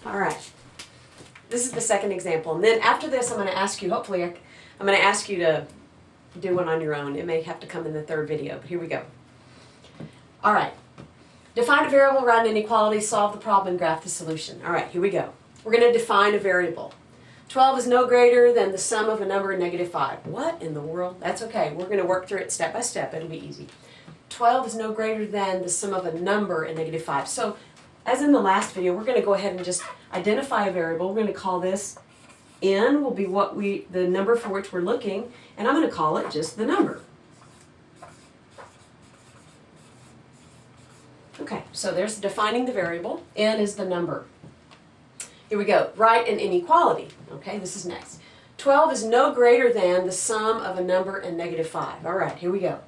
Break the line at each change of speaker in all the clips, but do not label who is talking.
All right. This is the second example. And then after this, I'm going to ask you, hopefully, I'm going to ask you to do one on your own. It may have to come in the third video, but here we go. All right. Define a variable around inequality, solve the problem, and graph the solution. All right, here we go. We're going to define a variable. 12 is no greater than the sum of a number and negative 5. What in the world? That's okay. We're going to work through it step by step. It'll be easy. 12 is no greater than the sum of a number and negative 5. So, as in the last video, we're going to go ahead and just identify a variable. We're going to call this n, will be the number for which we're looking, and I'm going to call it just the number. Okay, so there's defining the variable. N is the number. Here we go. Write an inequality. Okay, this is next. 12 is no greater than the sum of a number and negative 5. All right, here we go.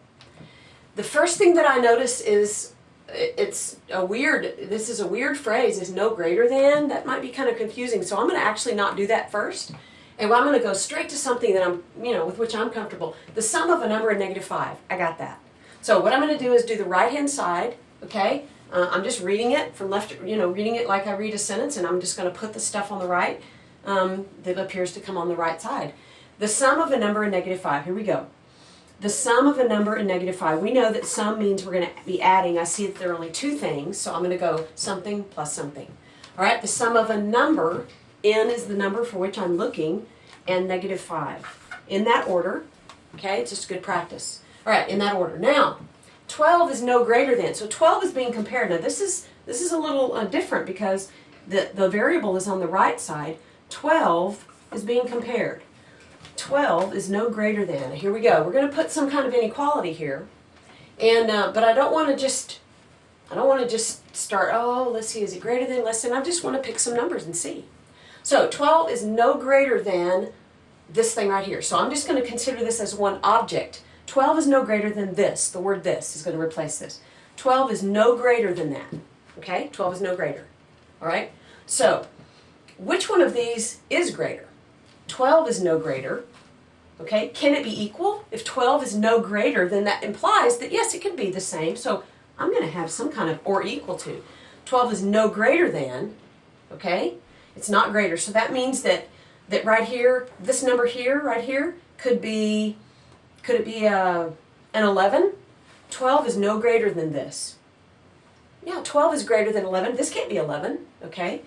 The first thing that I notice is this is a weird phrase, is no greater than. That might be kind of confusing, so I'm going to actually not do that first. And I'm going to go straight to something that with which I'm comfortable. The sum of a number and negative 5. I got that. So what I'm going to do is do the right-hand side, okay? I'm just reading it from left, reading it like I read a sentence, and I'm just going to put the stuff on the right that appears to come on the right side. The sum of a number and negative 5. Here we go. The sum of a number and negative 5. We know that sum means we're going to be adding. I see that there are only two things, so I'm going to go something plus something. All right, the sum of a number, n is the number for which I'm looking, and negative 5. In that order, okay, it's just good practice. All right, in that order. Now, 12 is no greater than. So 12 is being compared. Now, this is a little different because the variable is on the right side. 12 is being compared. 12 is no greater than. Here we go. We're going to put some kind of inequality here, and but I don't want to just start. Oh, let's see. Is it greater than, less than? I just want to pick some numbers and see. So 12 is no greater than this thing right here. So I'm just going to consider this as one object. 12 is no greater than this. The word this is going to replace this. 12 is no greater than that. Okay? 12 is no greater. All right? So which one of these is greater? 12 is no greater. Okay, can it be equal? If 12 is no greater, then that implies that yes, it can be the same. So I'm going to have some kind of or equal to. 12 is no greater than, okay? It's not greater. So that means that right here, this number here, right here, could it be an 11? 12 is no greater than this. Yeah, 12 is greater than 11. This can't be 11, okay?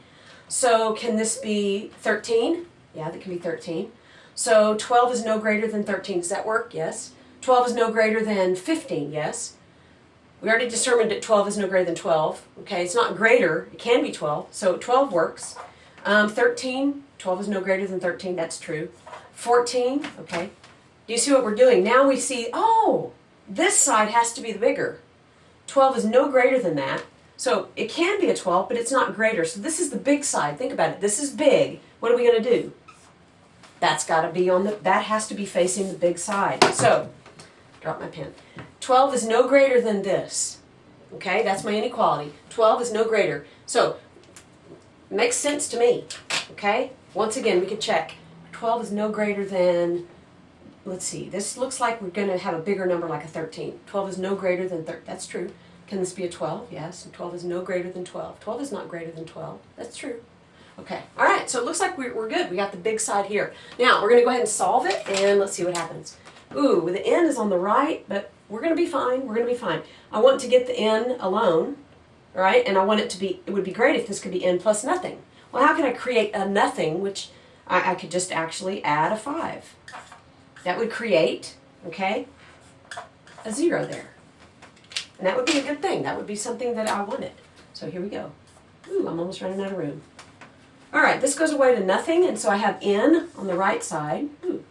So can this be 13? Yeah, that can be 13. So 12 is no greater than 13. Does that work? Yes. 12 is no greater than 15. Yes. We already determined that 12 is no greater than 12. Okay, it's not greater. It can be 12. So 12 works. 13, 12 is no greater than 13. That's true. 14, okay. Do you see what we're doing? Now we see, oh, this side has to be the bigger. 12 is no greater than that. So it can be a 12, but it's not greater. So this is the big side. Think about it. This is big. What are we going to do? That's got to be that has to be facing the big side. So, drop my pen. 12 is no greater than this. Okay, that's my inequality. 12 is no greater. So, makes sense to me. Okay, once again, we can check. 12 is no greater than, let's see, this looks like we're going to have a bigger number like a 13. 12 is no greater than 13. That's true. Can this be a 12? Yes. And 12 is no greater than 12. 12 is not greater than 12. That's true. Okay, all right, so it looks like we're good. We got the big side here. Now, we're going to go ahead and solve it, and let's see what happens. Ooh, the n is on the right, but we're going to be fine. We're going to be fine. I want to get the n alone, right? And I want it to be, it would be great if this could be n plus nothing. Well, how can I create a nothing, which I could just actually add a 5. That would create, okay, a 0 there. And that would be a good thing. That would be something that I wanted. So here we go. Ooh, I'm almost running out of room. All right, this goes away to nothing, and so I have n on the right side. Ooh.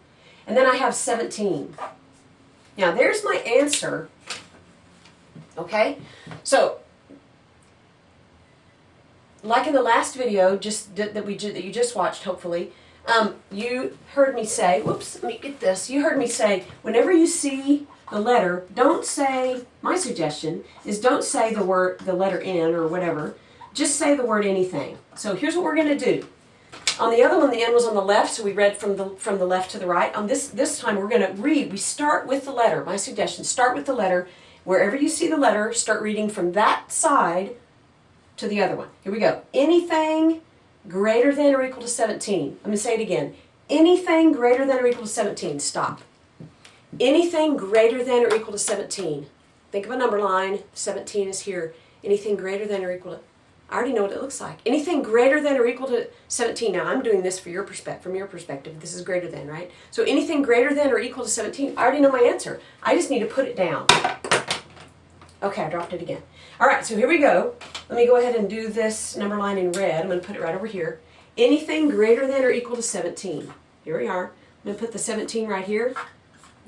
And then I have 17. Now, there's my answer. Okay? So, like in the last video that you just watched, hopefully, you heard me say, whoops, let me get this. You heard me say, whenever you see the letter, don't say, my suggestion is don't say the letter N or whatever. Just say the word anything. So here's what we're going to do. On the other one, the N was on the left, so we read from the left to the right. On this time, we're going to read. We start with the letter. My suggestion, start with the letter. Wherever you see the letter, start reading from that side to the other one. Here we go. Anything greater than or equal to 17. I'm going to say it again. Anything greater than or equal to 17. Stop. Anything greater than or equal to 17. Think of a number line. 17 is here. Anything greater than or equal to... I already know what it looks like. Anything greater than or equal to 17. Now, I'm doing this for your from your perspective. This is greater than, right? So anything greater than or equal to 17. I already know my answer. I just need to put it down. Okay, I dropped it again. All right, so here we go. Let me go ahead and do this number line in red. I'm going to put it right over here. Anything greater than or equal to 17. Here we are. I'm going to put the 17 right here.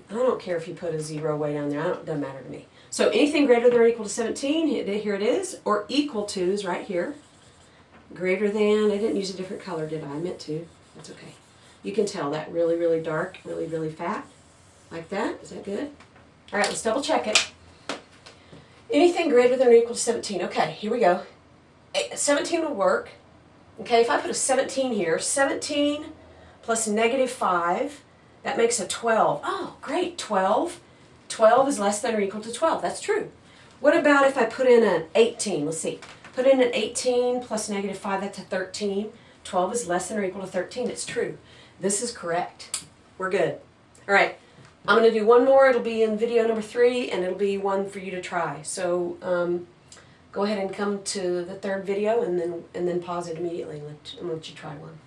I don't care if you put a 0 way down there. It doesn't matter to me. So anything greater than or equal to 17, here it is, or equal to is right here. Greater than, I didn't use a different color, did I? I meant to. That's okay. You can tell that really, really dark, really, really fat. Like that. Is that good? All right, let's double check it. Anything greater than or equal to 17. Okay, here we go. 17 will work. Okay, if I put a 17 here, 17 plus negative 5, that makes a 12. Oh, great, 12. 12 is less than or equal to 12. That's true. What about if I put in an 18? Let's see. Put in an 18 plus negative 5, that's a 13. 12 is less than or equal to 13. It's true. This is correct. We're good. All right. I'm going to do one more. It'll be in video number 3, and it'll be one for you to try. So go ahead and come to the third video, and then pause it immediately and let you try one.